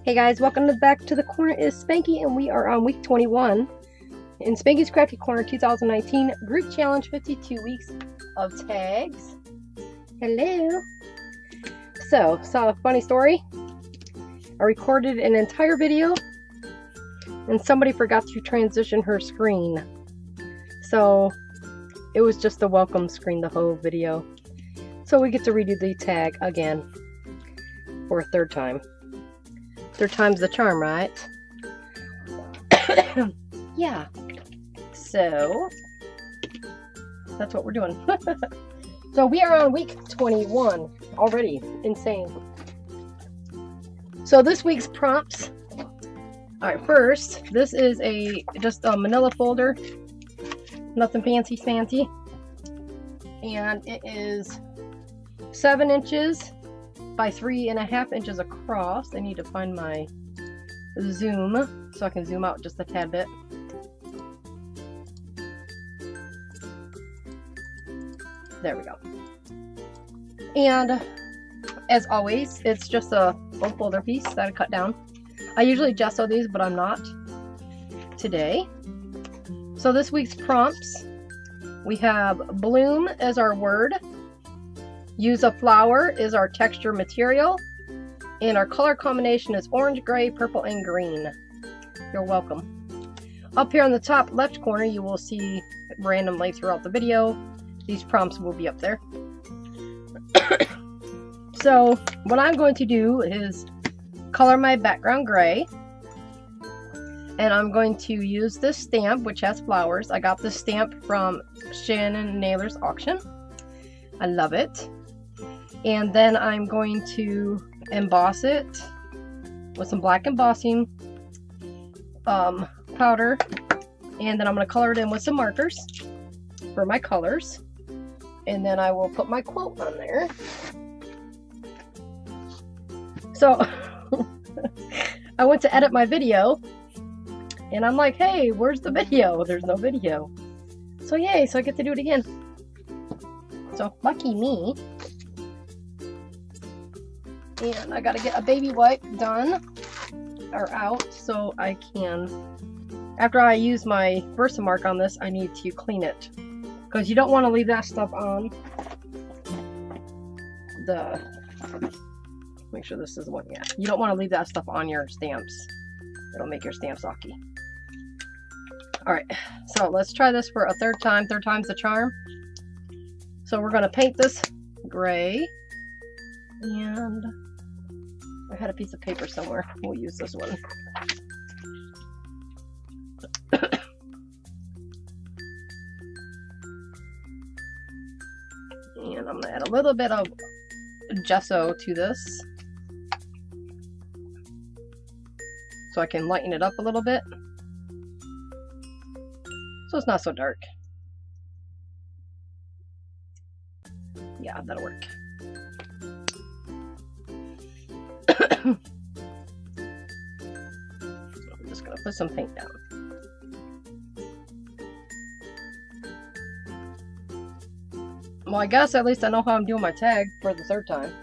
Hey guys, welcome back to the corner. Is Spanky, and we are on week 21 in Spanky's Crafty Corner 2019 Group Challenge, 52 weeks of tags. Hello. So, saw a funny story. I recorded an entire video and somebody forgot to transition her screen. So, it was just the welcome screen the whole video. So we get to redo the tag again for a third time. Third time's the charm, right? Yeah. So, that's what we're doing. So we are on week 21 already. Insane. So this week's prompts. Alright, first, this is just a manila folder. Nothing fancy. And it is 7 inches by 3.5 inches across. I need to find my zoom so I can zoom out just a tad bit. There we go. And as always, it's just a little folder piece that I cut down. I usually gesso these, but I'm not today. So this week's prompts, we have bloom as our word. Use a flower is our texture material, and our color combination is orange, gray, purple, and green. You're welcome. Up here in the top left corner, you will see randomly throughout the video. These prompts will be up there. So what I'm going to do is color my background gray, and I'm going to use this stamp which has flowers. I got this stamp from Shannon Naylor's auction. I love it. And then I'm going to emboss it with some black embossing powder, and then I'm going to color it in with some markers for my colors, and then I will put my quote on there. So I went to edit my video and I'm like, hey, where's the video? There's no video. So yay, so I get to do it again. So lucky me. And I gotta get a baby wipe done or out so I can, after I use my Versamark on this, I need to clean it, because you don't want to leave that stuff on the, make sure this is the one, yeah, you don't want to leave that stuff on your stamps. It'll make your stamps soggy. Alright, so let's try this for a third time. Third time's the charm. So we're going to paint this gray, and I had a piece of paper somewhere. We'll use this one. And I'm going to add a little bit of gesso to this so I can lighten it up a little bit so it's not so dark. Yeah, that'll work. I'm just going to put some paint down. Well, I guess at least I know how I'm doing my tag for the third time.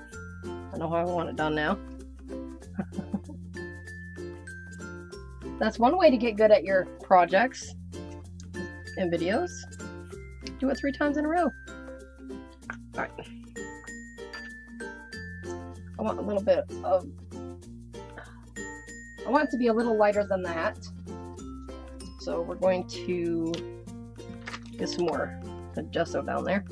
I know how I want it done now. That's one way to get good at your projects and videos. Do it 3 times in a row. Alright. I want a little bit of, I want it to be a little lighter than that. So we're going to get some more gesso down there.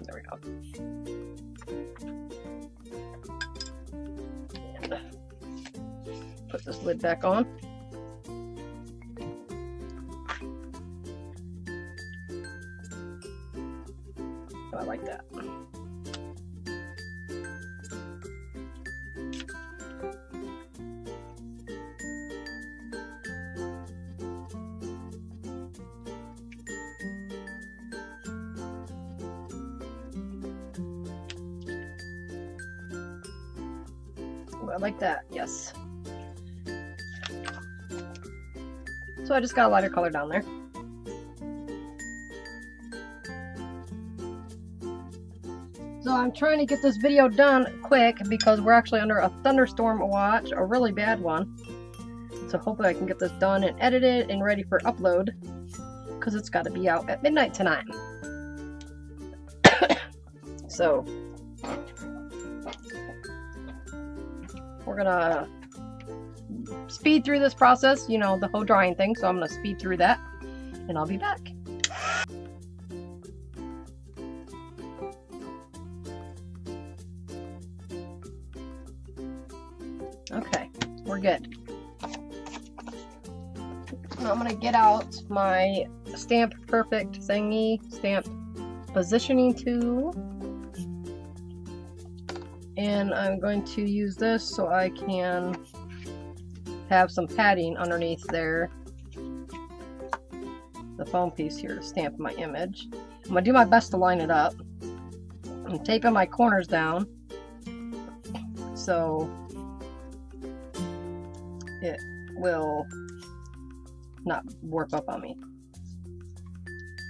There we go. And put this lid back on. I like that. Ooh, I like that, yes. So I just got a lighter color down there. So I'm trying to get this video done quick because we're actually under a thunderstorm watch, a really bad one. So hopefully I can get this done and edited and ready for upload because it's got to be out at midnight tonight. So we're gonna speed through this process, you know, the whole drying thing. So I'm gonna speed through that and I'll be back. Okay, we're good. Now I'm gonna get out my Stamp Perfect thingy, stamp positioning tool, and I'm going to use this so I can have some padding underneath there, the foam piece here to stamp my image. I'm gonna do my best to line it up. I'm taping my corners down so it will not warp up on me,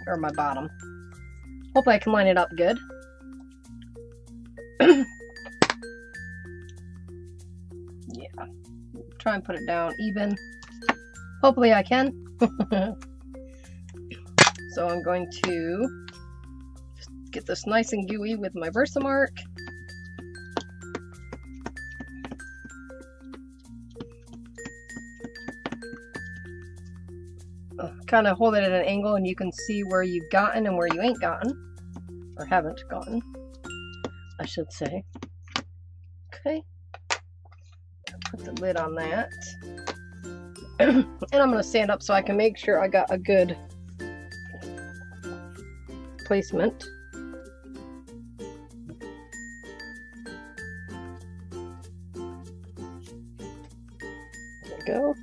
or my bottom. Hopefully I can line it up good. Yeah, try and put it down even. Hopefully I can. So I'm going to just get this nice and gooey with my Versamark. Kind of hold it at an angle and you can see where you've gotten and where you ain't gotten, or haven't gotten, I should say. Okay, put the lid on that. And I'm going to stand up so I can make sure I got a good placement. There we go.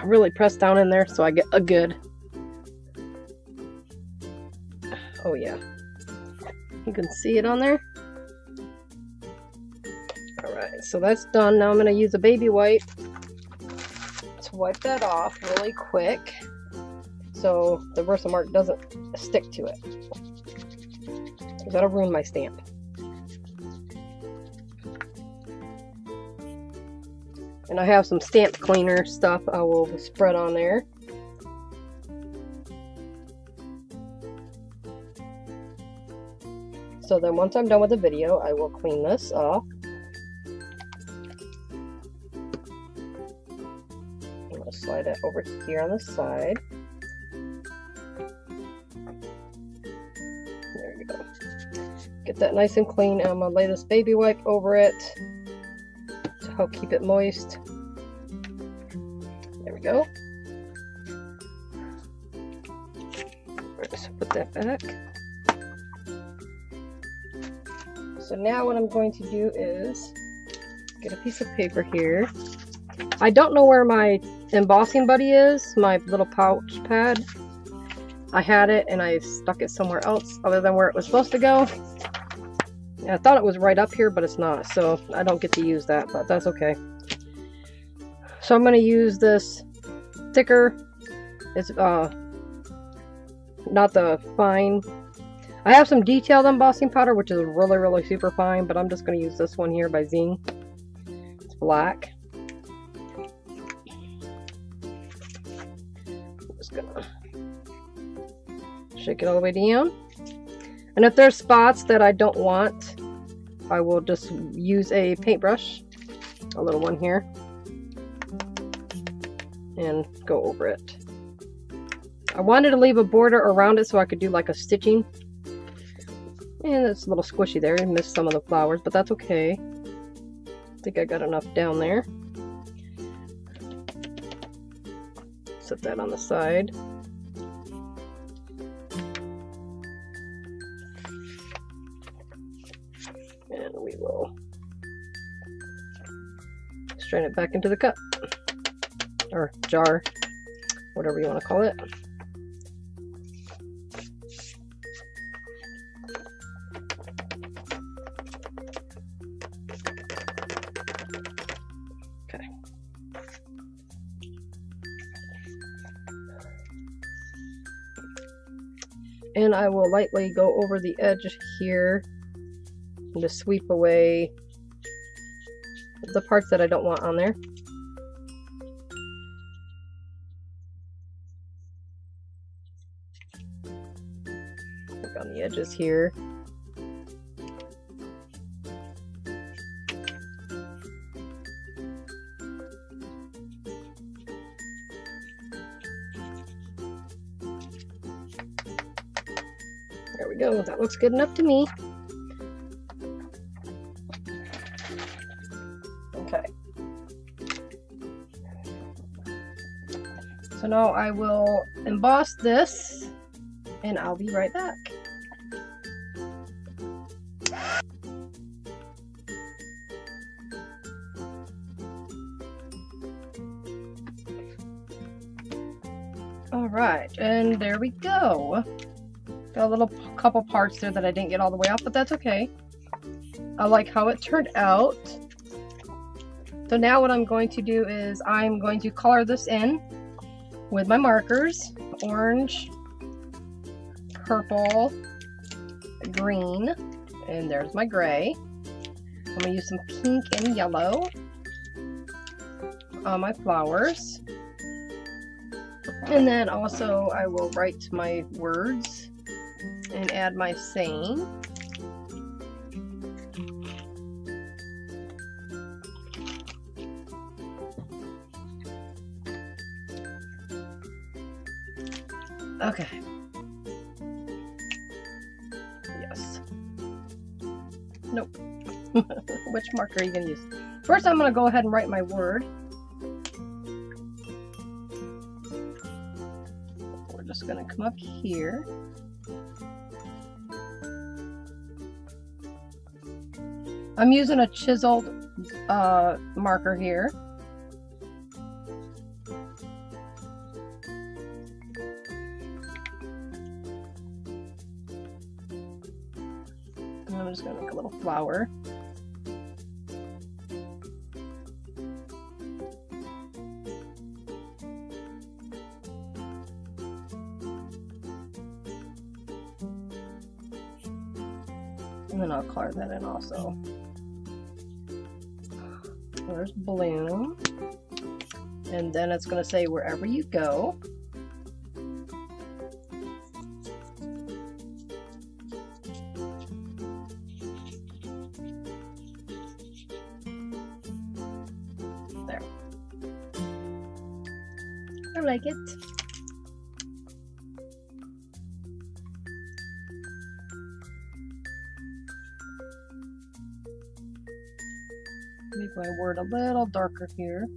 Really press down in there so I get a good, oh yeah, you can see it on there. Alright, so that's done. Now I'm going to use a baby wipe to wipe that off really quick so the Versamark doesn't stick to it, because that'll ruin my stamp. And I have some stamp cleaner stuff I will spread on there. So then once I'm done with the video, I will clean this off. I'm going to slide it over here on the side. There we go. Get that nice and clean, and I'm going to lay this baby wipe over it to help keep it moist. There we go. So put that back. So now what I'm going to do is get a piece of paper here. I don't know where my embossing buddy is, my little pouch pad. I had it and I stuck it somewhere else other than where it was supposed to go. And I thought it was right up here, but it's not, so I don't get to use that, but that's okay. So I'm going to use this thicker, it's not the fine. I have some detailed embossing powder, which is really super fine, but I'm just going to use this one here by Zing. It's black. I'm just going to shake it all the way down. And if there's spots that I don't want, I will just use a paintbrush, a little one here, and go over it. I wanted to leave a border around it so I could do like a stitching. And it's a little squishy there. I missed some of the flowers, but that's okay. I think I got enough down there. Set that on the side. And we will strain it back into the cup. Or jar. Whatever you want to call it. And I will lightly go over the edge here and just sweep away the parts that I don't want on there. Look on the edges here. There we go. That looks good enough to me. Okay. So now I will emboss this, and I'll be right back. Alright, and there we go. Got a little couple parts there that I didn't get all the way off, but that's okay. I like how it turned out. So now what I'm going to do is I'm going to color this in with my markers. Orange, purple, green, and there's my gray. I'm going to use some pink and yellow on my flowers. And then also I will write my words and add my saying. Okay. Yes. Nope. Which marker are you going to use? First I'm going to go ahead and write my word. We're just going to come up here. I'm using a chiseled marker here. And I'm just going to make a little flower. And then I'll color that in also. There's bloom, and then it's going to say wherever you go. There. I like it. Make my word a little darker here.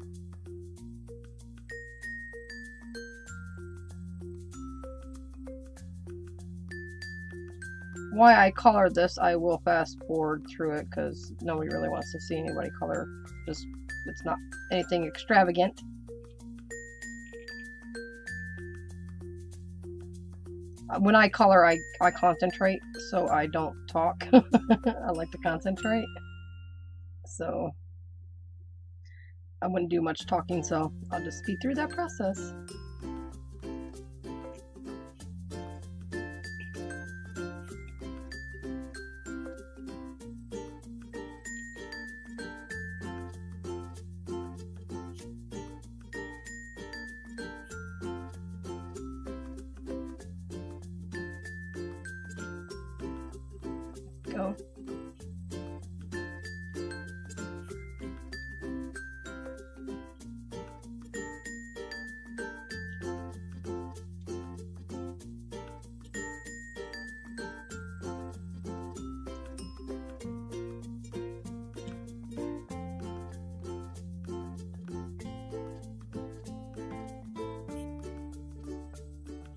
Why I colored this, I will fast forward through it because nobody really wants to see anybody color. Just, it's not anything extravagant. When I color, I concentrate, so I don't talk. I like to concentrate. So I wouldn't do much talking, so I'll just speed through that process. Go.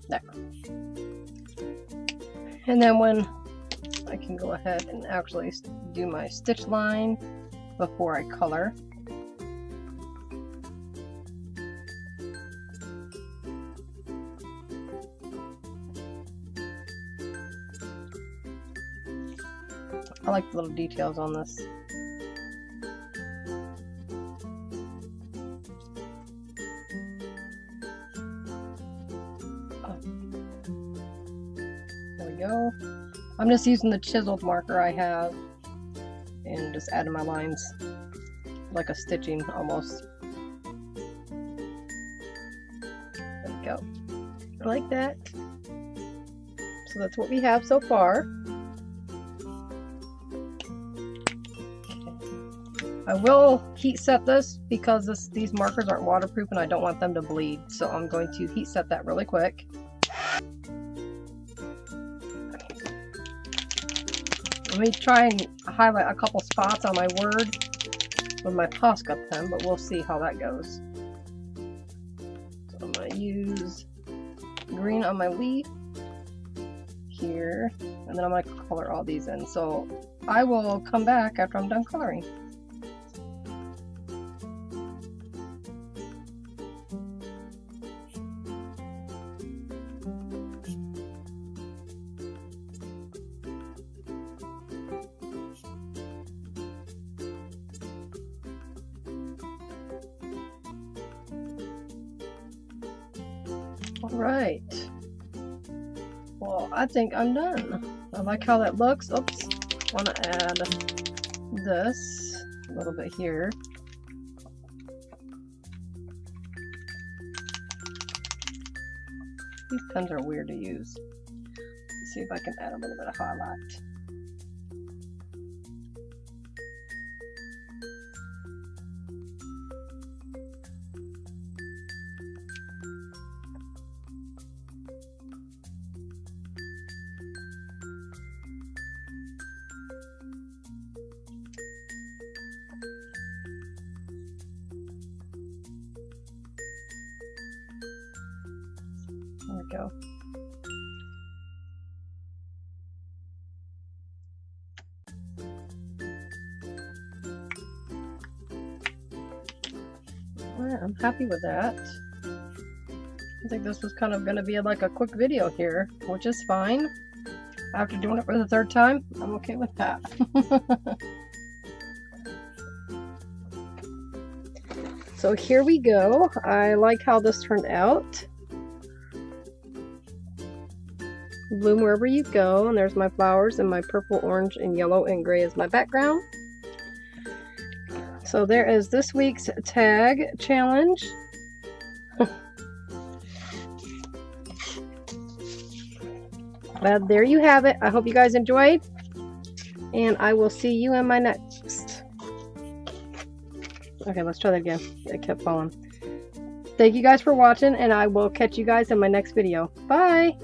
There. And then when I can go ahead and actually do my stitch line before I color. I like the little details on this. I'm just using the chiseled marker I have and just adding my lines like a stitching almost. There we go. Like that. So that's what we have so far. I will heat set this because these markers aren't waterproof and I don't want them to bleed. So I'm going to heat set that really quick. Let me try and highlight a couple spots on my word with my Posca pen, but we'll see how that goes. So I'm going to use green on my leaf here, and then I'm going to color all these in. So I will come back after I'm done coloring. Alright, well I think I'm done. I like how that looks. Oops, I want to add this a little bit here. These pens are weird to use. Let's see if I can add a little bit of highlight. There we go. Alright, I'm happy with that. I think this was kind of going to be like a quick video here, which is fine. After doing it for the third time, I'm okay with that. So here we go. I like how this turned out. Bloom wherever you go, and there's my flowers and my purple, orange, and yellow and gray is my background. So there is this week's tag challenge. But there you have it. I hope you guys enjoyed, and I will see you in my next. Okay, let's try that again. It kept falling. Thank you guys for watching, and I will catch you guys in my next video. Bye!